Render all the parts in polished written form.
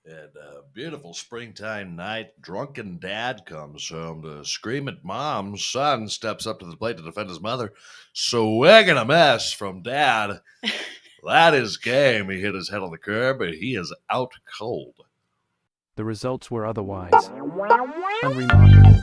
And a beautiful springtime night, drunken dad comes home to scream at mom. Son steps up to the plate to defend his mother. Swigging a mess from dad. That is game. He hit his head on the curb, and he is out cold. The results were otherwise unremarkable.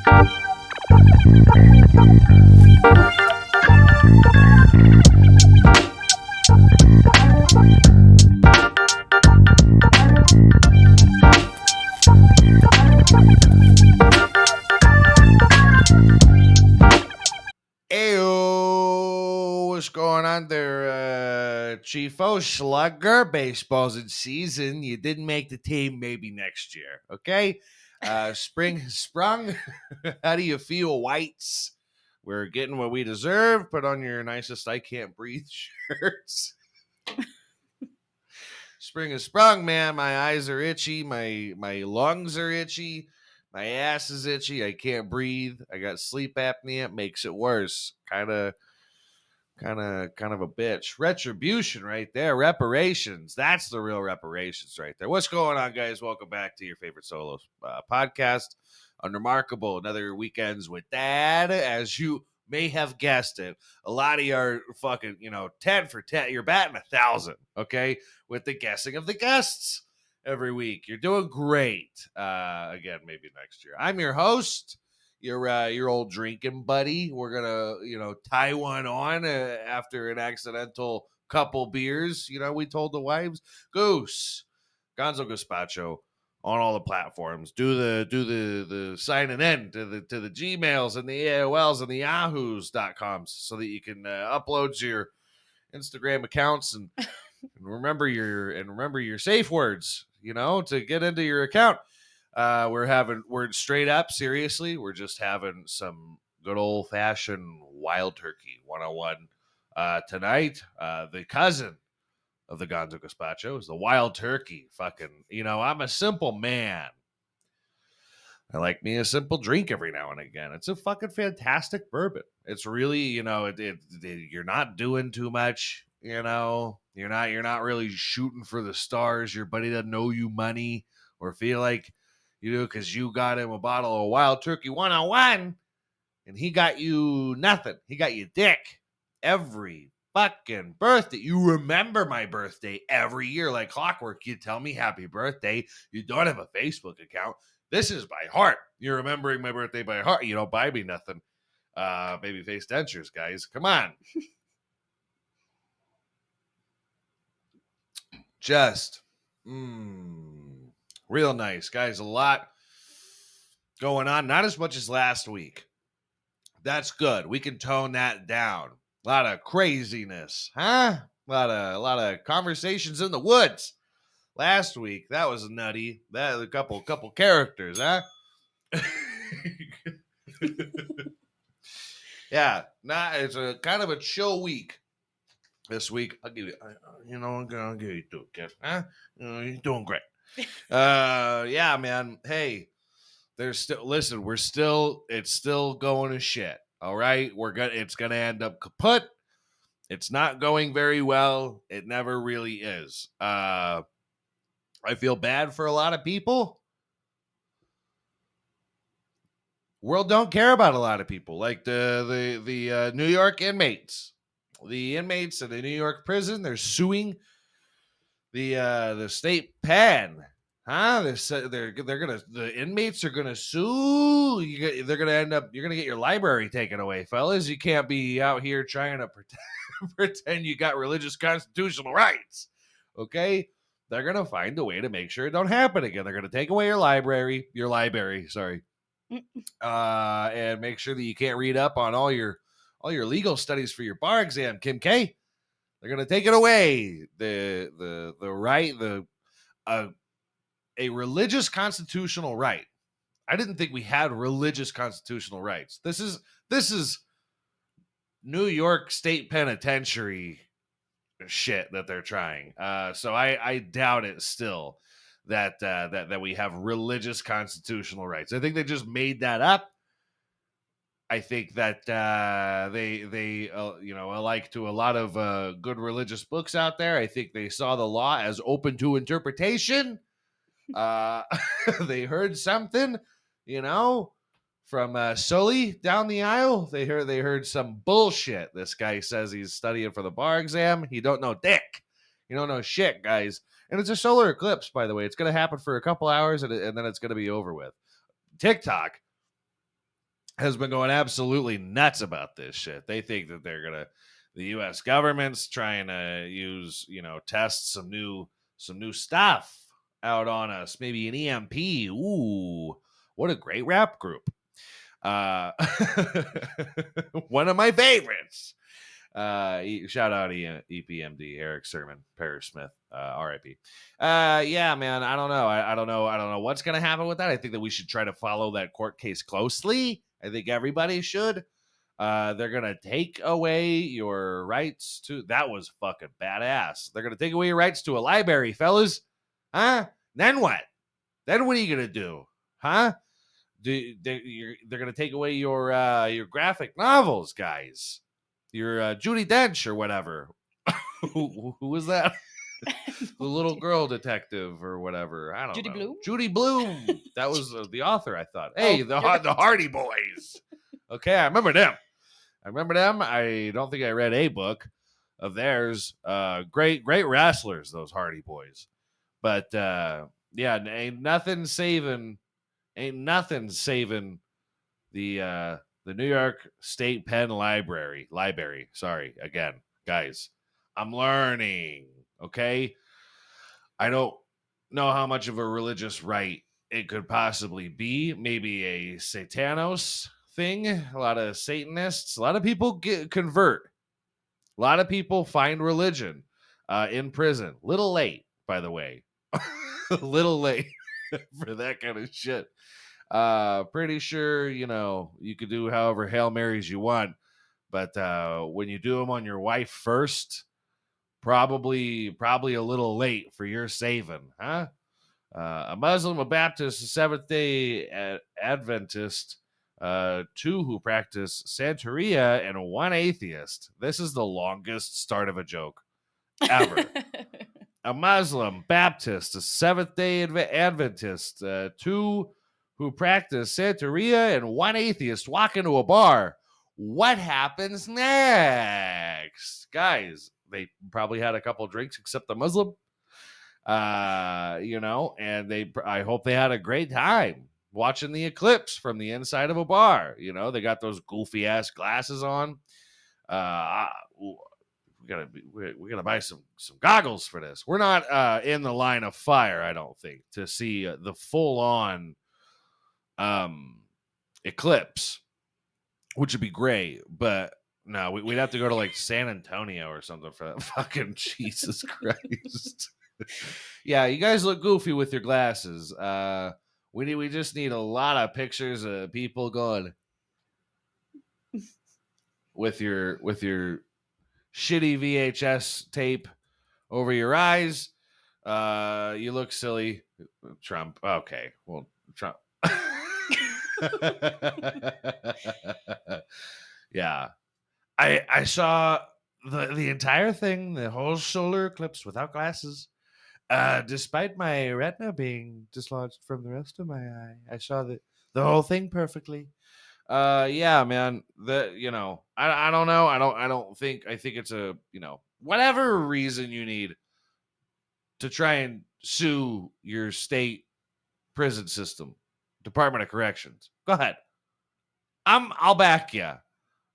Ayo, what's going on there, Chiefo Slugger? Baseball's in season. You didn't make the team. Maybe next year. Okay. Spring has sprung. How do you feel, Whites? We're getting what we deserve. Put on your nicest I can't breathe shirts. Spring has sprung, man. My eyes are itchy. My lungs are itchy. My ass is itchy. I can't breathe. I got sleep apnea. It makes it worse. Kind of a bitch. Retribution right there. Reparations. That's the real reparations right there. What's going on, guys? Welcome back to your favorite solo podcast, Unremarkable. Another weekends with Dad. As you may have guessed it, a lot of you are fucking, 10 for 10. You're batting 1,000, okay, with the guessing of the guests every week. You're doing great. Again, maybe next year. I'm your host, your old drinking buddy. We're gonna Taiwan on after an accidental couple beers. We told the wives Goose, Gonzo Gazpacho on all the platforms. Do the signing in to the Gmails and the AOLs and the Yahoos.coms so that you can upload your Instagram accounts and remember your safe words. To get into your account. We're straight up, seriously. We're just having some good old fashioned wild turkey 101 tonight. The cousin of the Gonzo Gazpacho is the wild turkey. Fucking, I'm a simple man. I like me a simple drink every now and again. It's a fucking fantastic bourbon. It's really, you're not doing too much. You're not really shooting for the stars. Your buddy doesn't owe you money or feel like you do because you got him a bottle of Wild Turkey 101 and he got you nothing. He got you dick every fucking birthday. You remember my birthday every year like clockwork. You tell me happy birthday. You don't have a Facebook account. This is by heart. You're remembering my birthday by heart. You don't buy me nothing. Babyface dentures, guys. Come on. Just real nice, guys. A lot going on. Not as much as last week. That's good. We can tone that down. A lot of craziness, huh? A lot of conversations in the woods. Last week, that was nutty. That a couple characters, huh? Yeah, it's a kind of a chill week this week. I'll give you, I'll give you two, kid. Huh? You're doing great. Yeah, man. Hey, it's still going to shit. All right, it's gonna end up kaput. It's not going very well. It never really is. I feel bad for a lot of people. World don't care about a lot of people, like the New York inmates. The inmates in the New York prison, they're suing the state pen. Huh? The inmates are gonna sue. They're gonna end up. You're gonna get your library taken away, fellas. You can't be out here trying to pretend you got religious constitutional rights. Okay, they're gonna find a way to make sure it don't happen again. They're gonna take away your library, sorry, and make sure that you can't read up on all your legal studies for your bar exam, Kim K. They're gonna take it away. The right, a religious constitutional right. I didn't think we had religious constitutional rights. This is New York State Penitentiary shit that they're trying. So I doubt it still that we have religious constitutional rights. I think they just made that up. I think that they alike to a lot of good religious books out there. I think they saw the law as open to interpretation. Uh, they heard something, you know, from Sully down the aisle. They heard some bullshit. This guy says he's studying for the bar exam. He don't know dick. You don't know shit, guys. And it's a solar eclipse, by the way. It's going to happen for a couple hours, and then it's going to be over with. TikTok has been going absolutely nuts about this shit. They think that the U.S. government's trying to use, test some new stuff out on us. Maybe an EMP. Ooh, what a great rap group. One of my favorites. Shout out EPMD, Eric Sermon, Paris Smith, RIP. Yeah, man, I don't know. I don't know what's gonna happen with that. I think that we should try to follow that court case closely. I think everybody should. They're gonna take away your rights to. That was fucking badass. They're gonna take away your rights to a library, fellas. Huh? Then what? Then what are you gonna do? Huh? They're gonna take away your graphic novels, guys. Your Judi Dench or whatever. who was that? The little girl detective or whatever. I don't Judy know. Blume? Judy Bloom. That was the author, I thought. Hey, the Hardy Boys. Okay, I remember them. I don't think I read a book of theirs. Great wrestlers, those Hardy Boys. But yeah, ain't nothing saving the New York State Penn Library. Sorry, again, guys. I'm learning. Okay. I don't know how much of a religious rite it could possibly be. Maybe a Satanos thing. A lot of Satanists. A lot of people convert. A lot of people find religion in prison. Little late, by the way. Little late for that kind of shit. Pretty sure, you could do however Hail Marys you want. But when you do them on your wife first, probably a little late for your saving, huh? A Muslim, a Baptist, a Seventh-day Adventist, two who practice Santeria, and one atheist. This is the longest start of a joke ever. A Muslim, Baptist, a Seventh-day Adventist, two who practice Santeria, and one atheist walk into a bar. What happens next? Guys, they probably had a couple drinks except the Muslim. And I hope they had a great time watching the eclipse from the inside of a bar. They got those goofy ass glasses on. We gotta buy some goggles for this. We're not in the line of fire, I don't think, to see the full on eclipse, which would be great, but no, we'd have to go to like San Antonio or something for that. Fucking Jesus Christ. Yeah, you guys look goofy with your glasses. We just need a lot of pictures of people going with your shitty VHS tape over your eyes. You look silly. Trump. Okay, well, Trump. Yeah, I saw the entire thing, the whole solar eclipse without glasses. Despite my retina being dislodged from the rest of my eye, I saw the whole thing perfectly. Yeah, man. I don't know. I think it's a, whatever reason you need to try and sue your state prison system, Department of Corrections. Go ahead. I'll back you.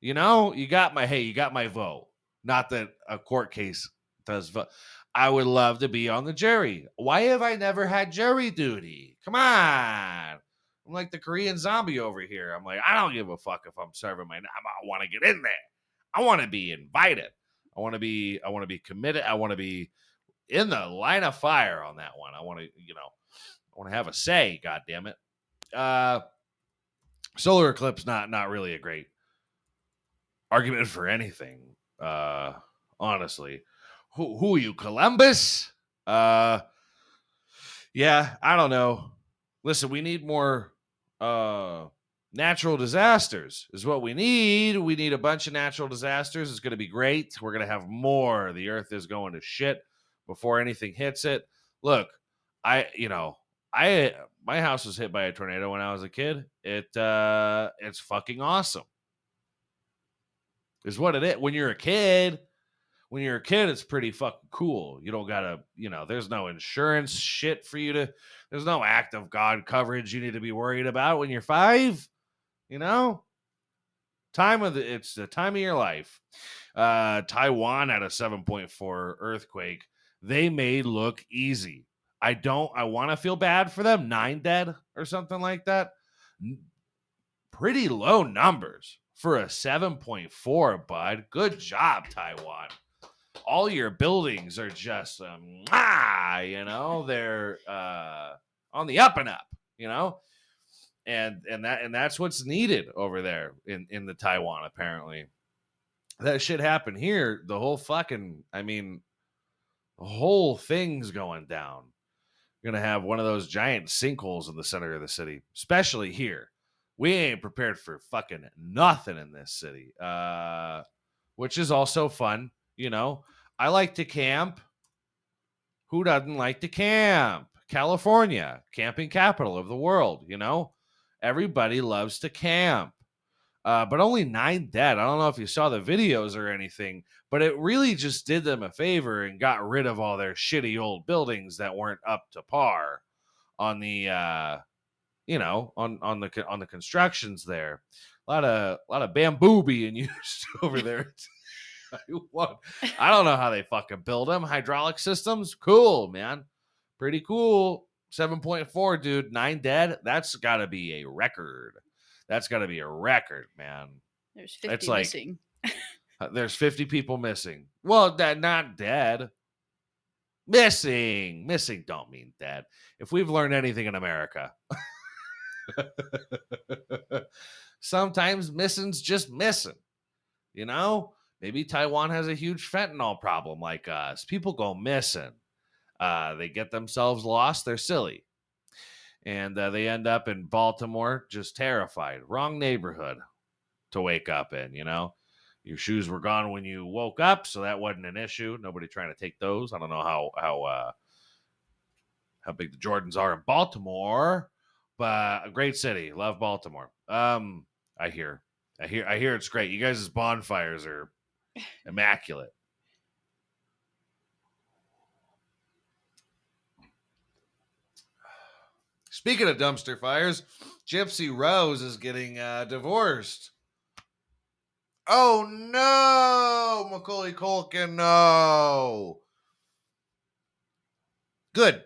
You got my vote. Not that a court case does vote. I would love to be on the jury. Why have I never had jury duty? Come on. I'm like the Korean zombie over here. I'm like, I don't give a fuck if I'm serving I want to get in there. I want to be invited. I want to be committed. I want to be in the line of fire on that one. I want to have a say, god damn it. Solar eclipse, not really a great argument for anything. Honestly. Who are you, Columbus? Yeah, I don't know. Listen, we need more natural disasters is what we need. We need a bunch of natural disasters. It's going to be great. We're going to have more. The earth is going to shit before anything hits it. Look, I My house was hit by a tornado when I was a kid. It's fucking awesome. Is what it is. When you're a kid, it's pretty fucking cool. You don't gotta, there's no insurance shit for you to. There's no act of God coverage you need to be worried about when you're 5. You know, it's the time of your life. Taiwan had a 7.4 earthquake. They made look easy. I want to feel bad for them. 9 dead or something like that. Pretty low numbers for a 7.4, bud. Good job, Taiwan. All your buildings are just, they're on the up and up, and that's what's needed over there in the Taiwan. Apparently, that shit happened here. The whole thing's going down. You're gonna have one of those giant sinkholes in the center of the city, especially here. We ain't prepared for fucking nothing in this city, which is also fun. I like to camp. Who doesn't like to camp? California, camping capital of the world. Everybody loves to camp. But only 9 dead. I don't know if you saw the videos or anything, but it really just did them a favor and got rid of all their shitty old buildings that weren't up to par on the on the constructions there. A lot of bamboo being used over there. I don't know how they fucking build them. Hydraulic systems, cool, man, pretty cool. 7.4, dude, 9 dead. That's got to be a record. That's got to be a record, man. There's 50 missing. There's 50 people missing. Well, not dead. Missing don't mean dead. If we've learned anything in America, sometimes missing's just missing. Maybe Taiwan has a huge fentanyl problem like us. People go missing. They get themselves lost. They're silly. And they end up in Baltimore just terrified. Wrong neighborhood to wake up in, Your shoes were gone when you woke up, so that wasn't an issue. Nobody trying to take those. I don't know how big the Jordans are in Baltimore, but a great city. Love Baltimore. I hear it's great. You guys' bonfires are immaculate. Speaking of dumpster fires, Gypsy Rose is getting divorced. Oh no, Macaulay Culkin, no. Good.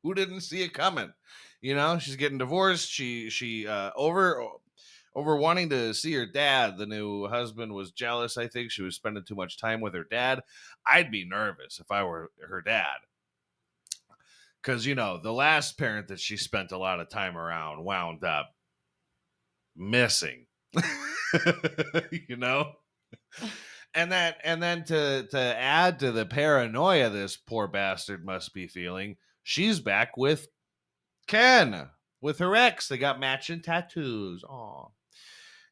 Who didn't see it coming? She's getting divorced. She over wanting to see her dad. The new husband was jealous. I think she was spending too much time with her dad. I'd be nervous if I were her dad. Because, the last parent that she spent a lot of time around wound up missing. And then to add to the paranoia this poor bastard must be feeling, she's back with Ken, with her ex. They got matching tattoos. Aw.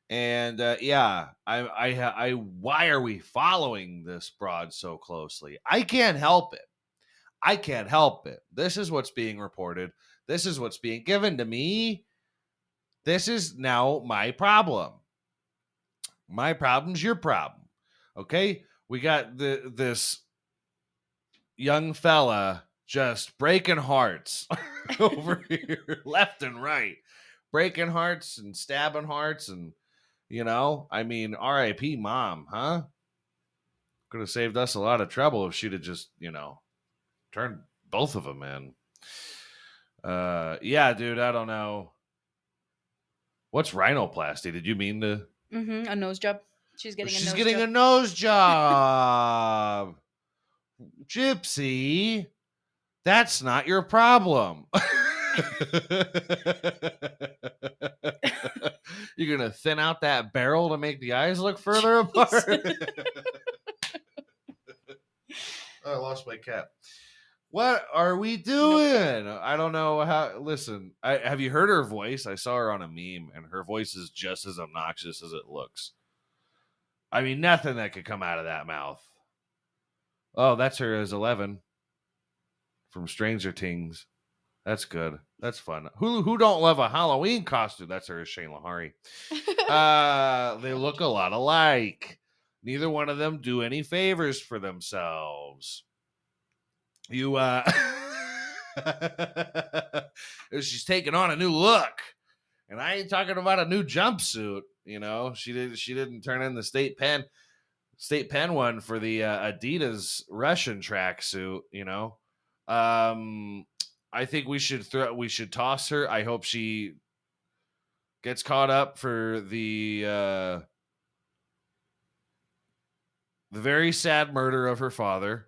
And why are we following this broad so closely? I can't help it. This is what's being reported. This is what's being given to me. This is now my problem. My problem's your problem. Okay? We got this young fella just breaking hearts over here, left and right. Breaking hearts and stabbing hearts and, R.I.P. mom, huh? Could have saved us a lot of trouble if she'd have just, turned both of them in. Yeah, dude, I don't know. What's rhinoplasty? Did you mean to? A nose job. She's getting a nose job. Gypsy, that's not your problem. You're going to thin out that barrel to make the eyes look further apart? Oh, I lost my cat. What are we doing? Nope. I don't know how. Listen, have you heard her voice? I saw her on a meme, and her voice is just as obnoxious as it looks. I mean, nothing that could come out of that mouth. Oh, that's her as 11. from Stranger Things. That's good. That's fun. Who don't love a Halloween costume? That's her, Shane Lahari. They look a lot alike. Neither one of them do any favors for themselves. You she's taking on a new look. And I ain't talking about a new jumpsuit, you know. She didn't turn in the state pen one for the Adidas Russian tracksuit, you know. I think we should toss her. I hope she gets caught up for the very sad murder of her father,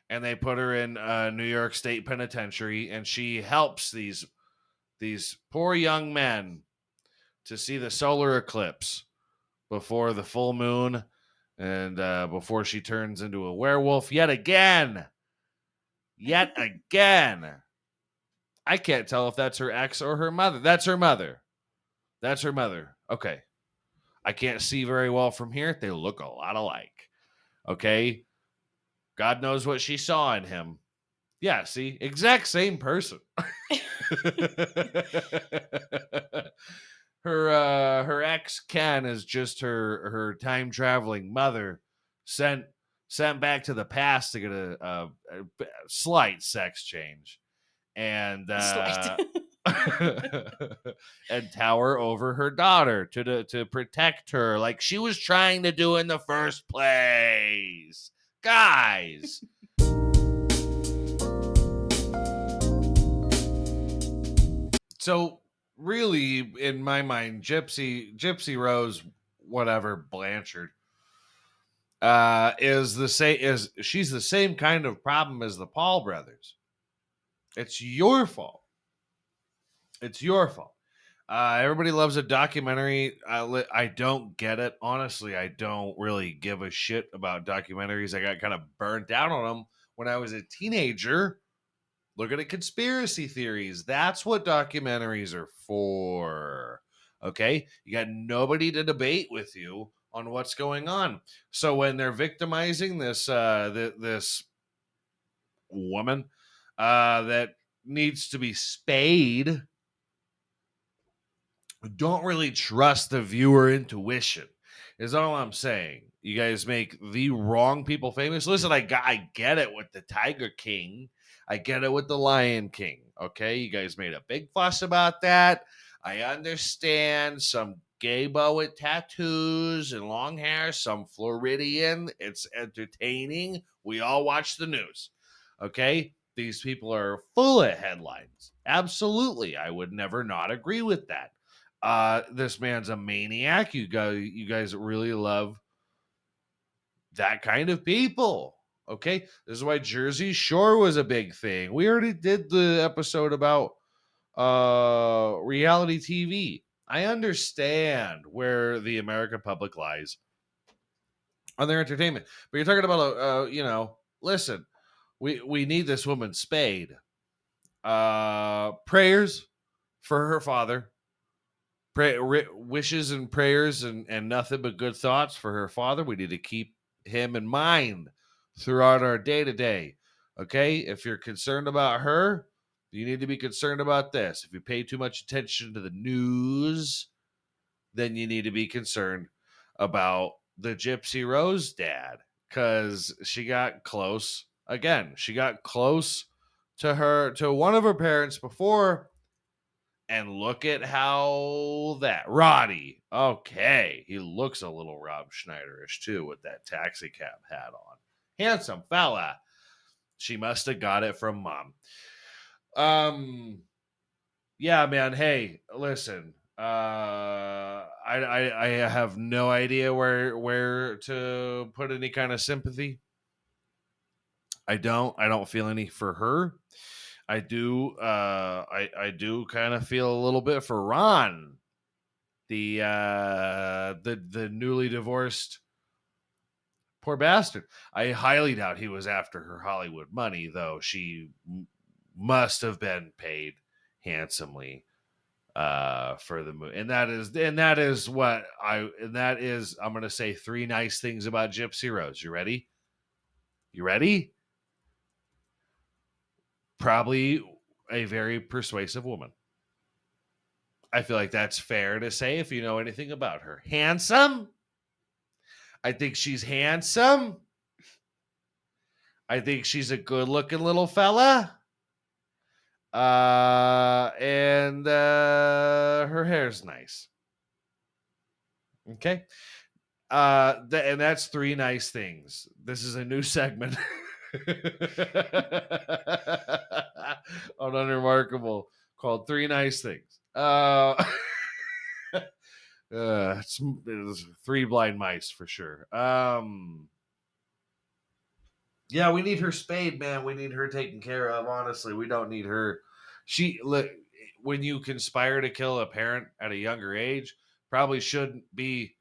and they put her in New York State Penitentiary, and she helps these poor young men to see the solar eclipse before the full moon, and before she turns into a werewolf yet again. I can't tell if that's her ex or her mother. That's her mother. Okay. I can't see very well from here. They look a lot alike. Okay. God knows what she saw in him. Yeah, see? Exact same person. Her ex Ken is just her time traveling mother sent back to the past to get a slight sex change, and Slight. and tower over her daughter to protect her like she was trying to do in the first place. Guys. So really, in my mind, Gypsy Rose, whatever Blanchard, she's the same kind of problem as the Paul brothers. It's your fault. Everybody loves a documentary. I don't get it. Honestly, I don't really give a shit about documentaries. I got kind of burnt out on them when I was a teenager. Looking at conspiracy theories. That's what documentaries are for. Okay? You got nobody to debate with you on what's going on. So when they're victimizing this this woman that needs to be spayed, don't really trust the viewer intuition is all I'm saying. You guys make the wrong people famous. Listen, I get it with the Tiger King. I get it with the Lion King. Okay, you guys made a big fuss about that. I understand some gay boy with tattoos and long hair, some Floridian. It's entertaining. We all watch the news. Okay, these people are full of headlines. Absolutely, I would never not agree with that. This man's a maniac. You guys really love that kind of people. Okay. This is why Jersey Shore was a big thing. We already did the episode about reality TV. I understand where the American public lies on their entertainment, but you're talking about listen, we need this woman spayed. Prayers for her father. Wishes and prayers and nothing but good thoughts for her father. We need to keep him in mind throughout our day to day. Okay, if you're concerned about her, you need to be concerned about this. If you pay too much attention to the news, then you need to be concerned about the Gypsy Rose dad, because she got close again. She got close to one of her parents before. And look at how that Roddy. Okay, he looks a little Rob Schneiderish too with that taxi cab hat on. Handsome fella. She must have got it from mom. Yeah, man. Hey, listen. I have no idea where to put any kind of sympathy. I don't feel any for her. I do I do kind of feel a little bit for Ron, the newly divorced poor bastard. I highly doubt he was after her Hollywood money, though. She must have been paid handsomely for the movie, and that is I'm gonna say 3 nice things about Gypsy Rose. You ready? probably a very persuasive woman. I feel like that's fair to say if you know anything about her. Handsome? I think she's handsome. I think she's a good-looking little fella. And her hair's nice. Okay. And that's 3 nice things. This is a new segment on Unremarkable called 3 Nice Things. It's 3 blind mice for sure. Yeah, we need her spayed, man. We need her taken care of. Honestly, we don't need her. When you conspire to kill a parent at a younger age, probably shouldn't be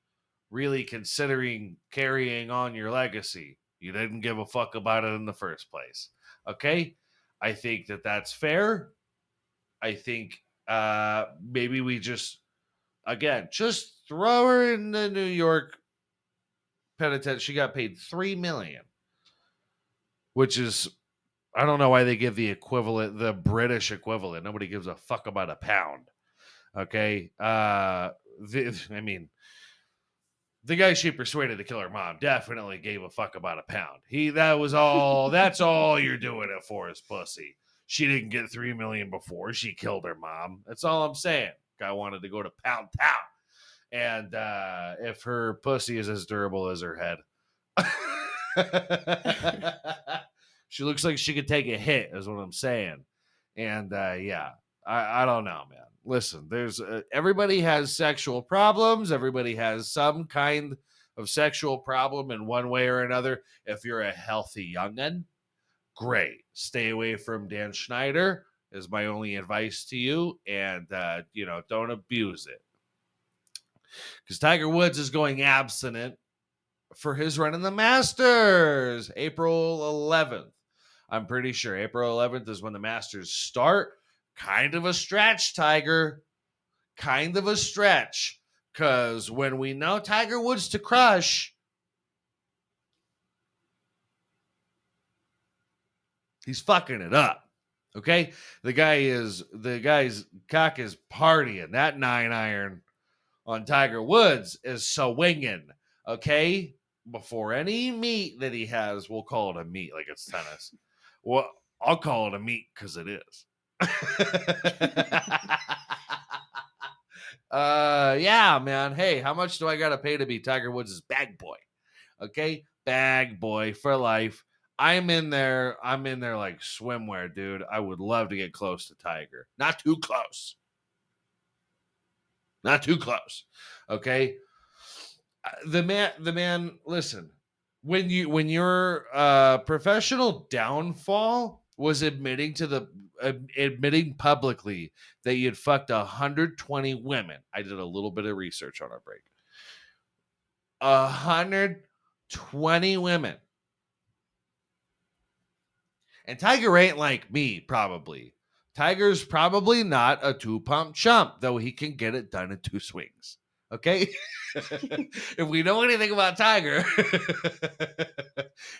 really considering carrying on your legacy. You didn't give a fuck about it in the first place. Okay? I think that that's fair. I think maybe we just throw her in the New York penitentiary. She got paid $3 million, which is, I don't know why they give the British equivalent. Nobody gives a fuck about a pound. Okay? I mean, the guy she persuaded to kill her mom definitely gave a fuck about a pound. That's all you're doing it for is pussy. She didn't get $3 million before she killed her mom. That's all I'm saying. Guy wanted to go to Pound Town. And if her pussy is as durable as her head, she looks like she could take a hit, is what I'm saying. And yeah, I don't know, man. Listen, there's everybody has sexual problems. Everybody has some kind of sexual problem in one way or another. If you're a healthy youngin', great. Stay away from Dan Schneider is my only advice to you. And, don't abuse it. Because Tiger Woods is going abstinent for his run in the Masters, April 11th. I'm pretty sure April 11th is when the Masters start. Kind of a stretch, Tiger. Kind of a stretch. Because when we know Tiger Woods to crush, he's fucking it up. Okay? The guy's cock is partying. That 9-iron on Tiger Woods is swinging. Okay? Before any meet that he has, we'll call it a meet like it's tennis. Well, I'll call it a meet because it is. Yeah, man. Hey, how much do I gotta pay to be Tiger Woods' bag boy? Okay, bag boy for life. I'm in there like swimwear, dude. I would love to get close to Tiger. Not too close. Not too close. Okay. The man. Listen, when your professional downfall was admitting publicly that you'd fucked 120 women. I did a little bit of research on our break. 120 women. And Tiger ain't like me, probably. Tiger's probably not a 2-pump chump, though he can get it done in 2 swings. Okay? If we know anything about Tiger,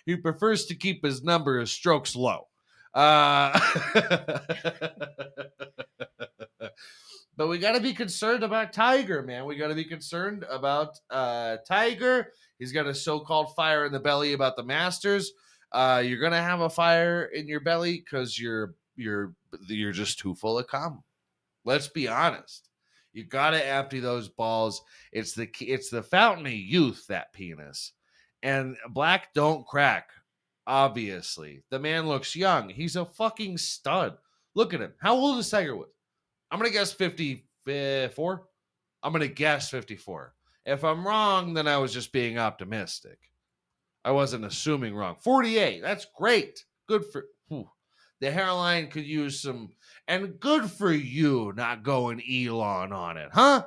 he prefers to keep his number of strokes low. But we got to be concerned about Tiger, man. We got to be concerned about Tiger. He's got a so-called fire in the belly about the Masters. You're gonna have a fire in your belly because you're just too full of cum. Let's be honest. You gotta empty those balls. It's the fountain of youth, that penis. And black don't crack. Obviously, the man looks young. He's a fucking stud. Look at him. How old is Tiger Woods? I'm gonna guess 54. I'm gonna guess 54. If I'm wrong, then I was just being optimistic. I wasn't assuming wrong. 48. That's great. Good for the hairline could use some, and good for you not going Elon on it, huh?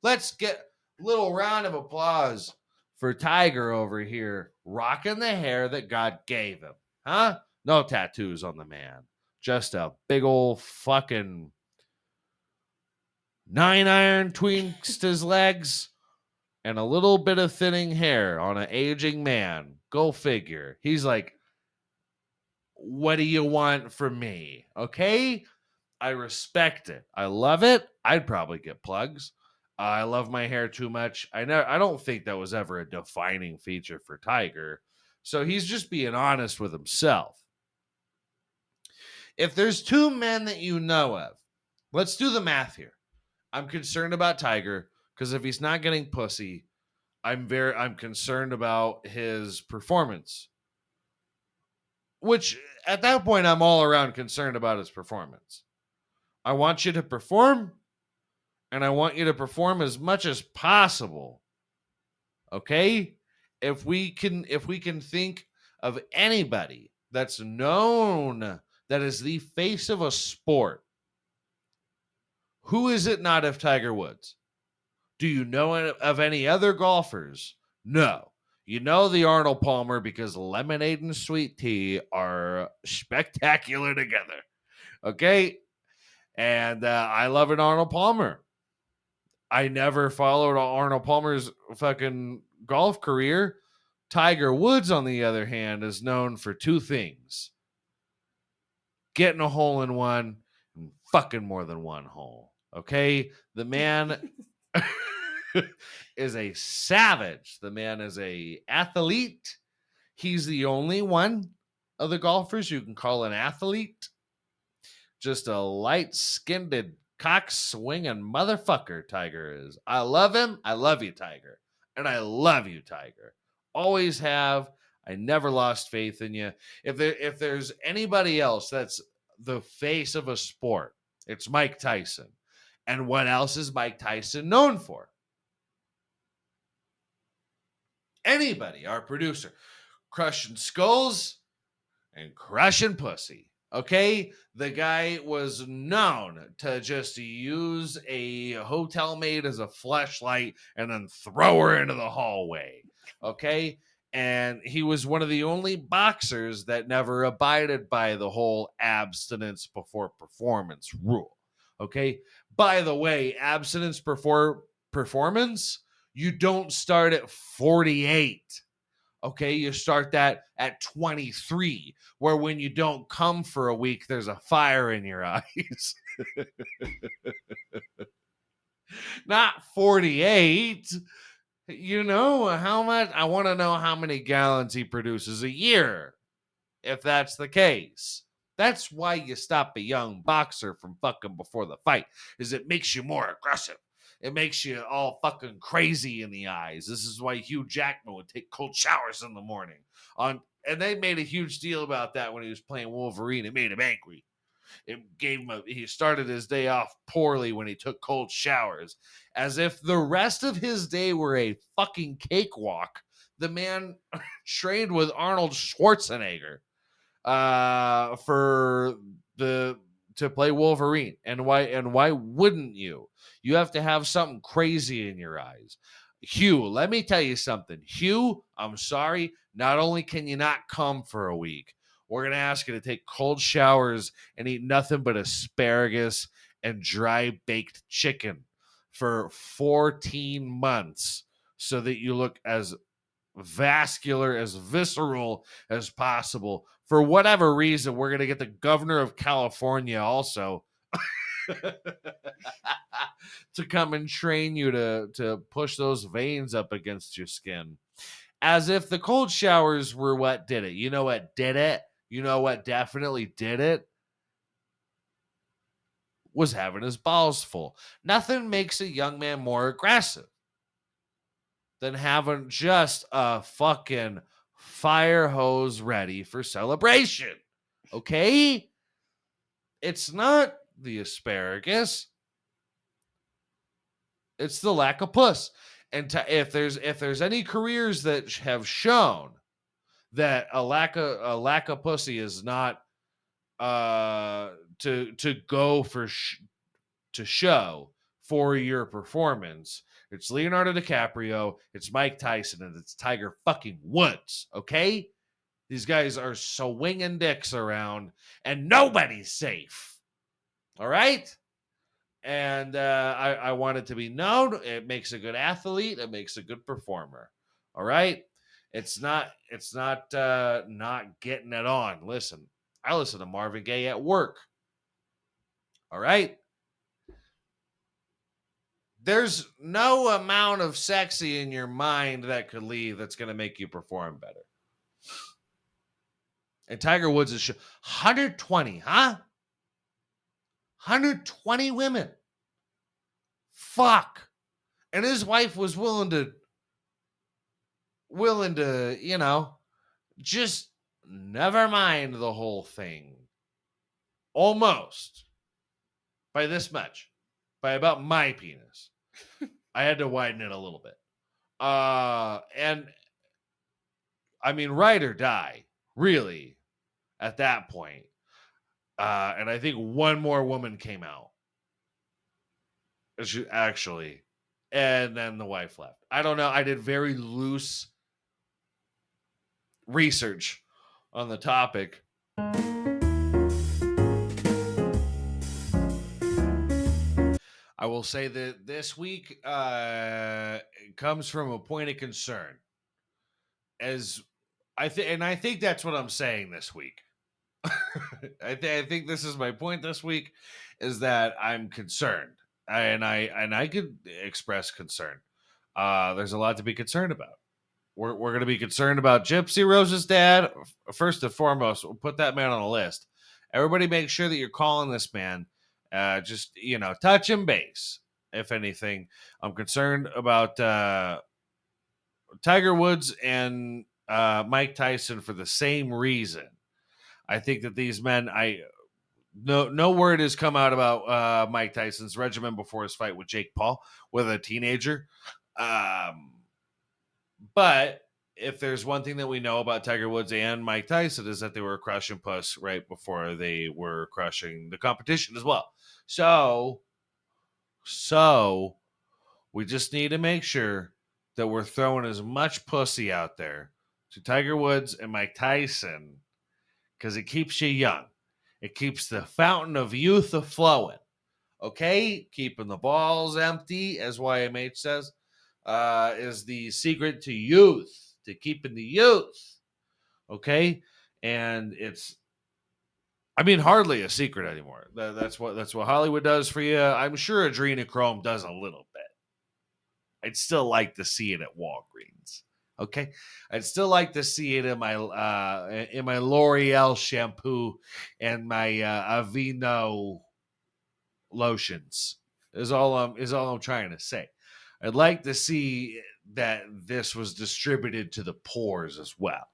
Let's get a little round of applause for Tiger over here, rocking the hair that God gave him, huh? No tattoos on the man. Just a big old fucking 9-iron twixt his legs. And a little bit of thinning hair on an aging man. Go figure. He's like, what do you want from me? Okay? I respect it. I love it. I'd probably get plugs. I love my hair too much. I don't think that was ever a defining feature for Tiger. So he's just being honest with himself. If there's two men that you know of, let's do the math here. I'm concerned about Tiger because if he's not getting pussy, I'm concerned about his performance. Which at that point I'm all around concerned about his performance. I want you to perform, and I want you to perform as much as possible. Okay? If we can think of anybody that's known that is the face of a sport, who is it not if Tiger Woods? Do you know of any other golfers? No. You know the Arnold Palmer because lemonade and sweet tea are spectacular together. Okay? And I love an Arnold Palmer. I never followed Arnold Palmer's fucking golf career. Tiger Woods, on the other hand, is known for two things: getting a hole in one and fucking more than one hole. Okay? The man is a savage. The man is a athlete. He's the only one of the golfers you can call an athlete. Just a light-skinned, cock-swinging motherfucker, Tiger is. I love him. I love you, Tiger. And I love you, Tiger. Always have. I never lost faith in you. If there's anybody else that's the face of a sport, it's Mike Tyson. And what else is Mike Tyson known for? Anybody, our producer, crushing skulls and crushing pussy. Okay, the guy was known to just use a hotel maid as a fleshlight and then throw her into the hallway. Okay, and he was one of the only boxers that never abided by the whole abstinence before performance rule. Okay, by the way, abstinence before performance, you don't start at 48. Okay, you start that at 23, where when you don't come for a week, there's a fire in your eyes. Not 48. You know how much? I want to know how many gallons he produces a year, if that's the case. That's why you stop a young boxer from fucking before the fight, is it makes you more aggressive. It makes you all fucking crazy in the eyes. This is why Hugh Jackman would take cold showers in the morning. And they made a huge deal about that when he was playing Wolverine. It made him angry. It gave him he started his day off poorly when he took cold showers, as if the rest of his day were a fucking cakewalk. The man trained with Arnold Schwarzenegger for to play Wolverine. And why wouldn't you? You have to have something crazy in your eyes. Hugh, let me tell you something. Hugh, I'm sorry. Not only can you not come for a week, we're going to ask you to take cold showers and eat nothing but asparagus and dry baked chicken for 14 months so that you look as vascular, as visceral as possible. For whatever reason, we're going to get the governor of California also to come and train you to push those veins up against your skin. As if the cold showers were what did it. You know what did it? You know what definitely did it? Was having his balls full. Nothing makes a young man more aggressive than having just a fucking fire hose ready for celebration. Okay? It's not the asparagus. It's the lack of puss. And if there's any careers that have shown that a lack of pussy is not to go for to show for your performance, it's Leonardo DiCaprio, it's Mike Tyson, and it's Tiger fucking Woods. Okay, these guys are swinging dicks around, and nobody's safe. All right. And I want it to be known. It makes a good athlete. It makes a good performer. All right. It's not not getting it on. Listen, I listen to Marvin Gaye at work. All right? There's no amount of sexy in your mind that could leave that's going to make you perform better. And Tiger Woods is 120, huh? 120 women. Fuck. And his wife was willing to, just never mind the whole thing. Almost. By this much. By about my penis. I had to widen it a little bit. And I mean, ride or die, really, at that point. And I think one more woman came out. Actually. And then the wife left. I don't know. I did very loose research on the topic. I will say that this week comes from a point of concern. As I think that's what I'm saying this week. I think this is my point this week, is that I'm concerned, and I could express concern. There's a lot to be concerned about. We're going to be concerned about Gypsy Rose's dad. First and foremost, we'll put that man on the list. Everybody make sure that you're calling this man. Just, touch and base, if anything. I'm concerned about Tiger Woods and Mike Tyson for the same reason. I think that these men, no word has come out about Mike Tyson's regimen before his fight with Jake Paul, with a teenager. But if there's one thing that we know about Tiger Woods and Mike Tyson, is that they were crushing puss right before they were crushing the competition as well. So we just need to make sure that we're throwing as much pussy out there to Tiger Woods and Mike Tyson, because it keeps you young. It keeps the fountain of youth a-flowing. Okay? Keeping the balls empty, as YMH says, is the secret to youth, to keeping the youth. Okay? And it's, hardly a secret anymore. That's what Hollywood does for you. I'm sure adrenochrome does a little bit. I'd still like to see it at Walgreens. Okay, I'd still like to see it in my L'Oreal shampoo and my Aveeno lotions. Is all I'm trying to say. I'd like to see that this was distributed to the poors as well,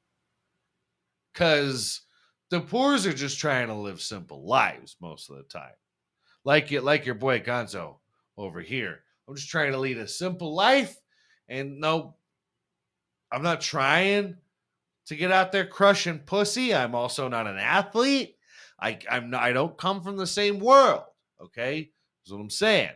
because the poors are just trying to live simple lives most of the time. Like your boy Gonzo over here. I'm just trying to lead a simple life, and no, I'm not trying to get out there crushing pussy. I'm also not an athlete. I don't come from the same world. Okay, that's what I'm saying.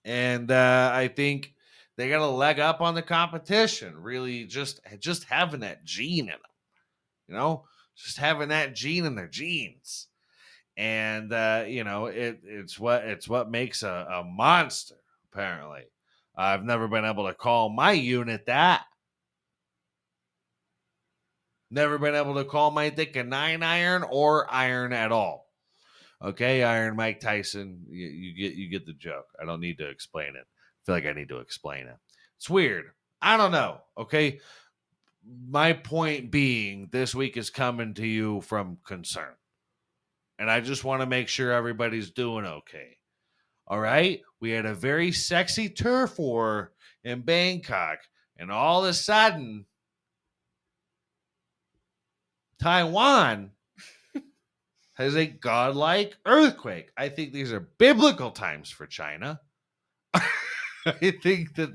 And I think they got a leg up on the competition. Really, just having that gene in them. Just having that gene in their genes. And it's what makes a monster. Apparently, I've never been able to call my unit that. Never been able to call my dick a 9-iron or iron at all. Okay, Iron Mike Tyson, you get the joke. I don't need to explain it. I feel like I need to explain it. It's weird. I don't know. Okay, my point being, this week is coming to you from concern, and I just want to make sure everybody's doing okay. All right, we had a very sexy turf war in Bangkok, and all of a sudden, Taiwan has a godlike earthquake. I think these are biblical times for China. I think that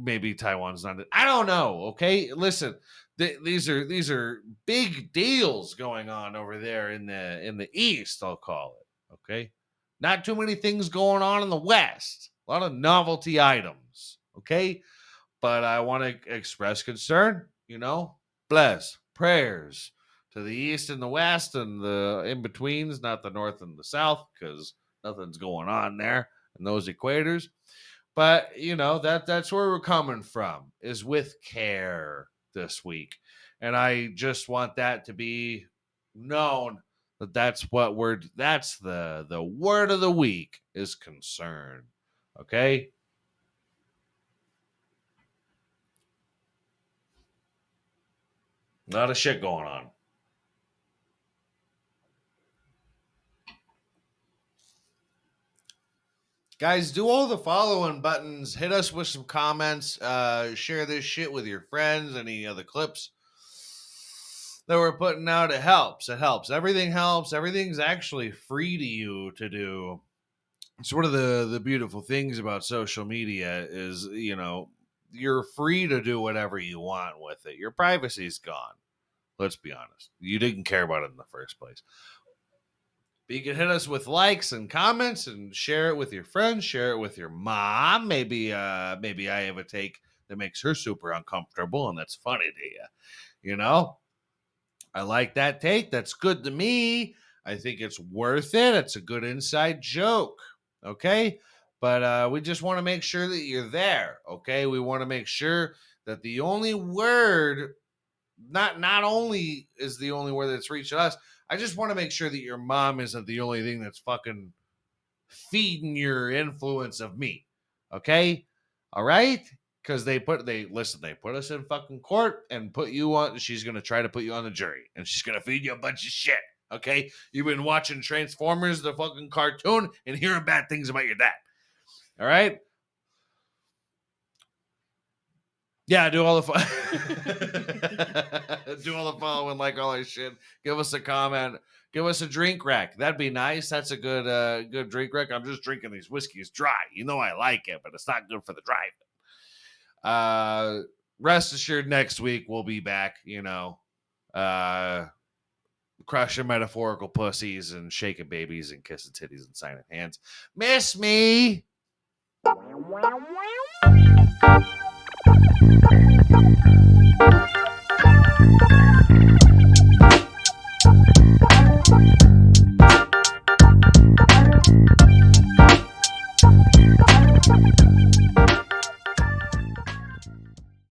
maybe Taiwan's not. I don't know. Okay, listen, these are big deals going on over there in the East. I'll call it. Okay, not too many things going on in the West. A lot of novelty items. Okay, but I want to express concern. Bless prayers to the East and the West and the in-betweens, not the North and the South, because nothing's going on there in those equators. But, that's where we're coming from, is with care this week. And I just want that to be known that that's the word of the week is concern. Okay? A lot of shit going on. Guys, do all the following buttons. Hit us with some comments. Share this shit with your friends. Any other clips that we're putting out, it helps. It helps. Everything helps. Everything's actually free to you to do. It's one of the beautiful things about social media is, you're free to do whatever you want with it. Your privacy's gone. Let's be honest. You didn't care about it in the first place. But you can hit us with likes and comments and share it with your friends, share it with your mom. Maybe I have a take that makes her super uncomfortable and that's funny to you. You know? I like that take. That's good to me. I think it's worth it. It's a good inside joke. Okay? But we just want to make sure that you're there. Okay? We want to make sure that the only word not only is the only word that's reaching us, I just want to make sure that your mom isn't the only thing that's fucking feeding your influence of me. Okay? All right? Because they put us in fucking court and put you on. She's gonna try to put you on the jury, and she's gonna feed you a bunch of shit. Okay? You've been watching Transformers, the fucking cartoon, and hearing bad things about your dad. All right? Yeah, do all the do all the following, like all that shit. Give us a comment. Give us a drink rack. That'd be nice. That's a good drink rack. I'm just drinking these whiskeys dry. You know I like it, but it's not good for the driving. Rest assured, next week we'll be back. Crushing metaphorical pussies and shaking babies and kissing titties and signing hands. Miss me.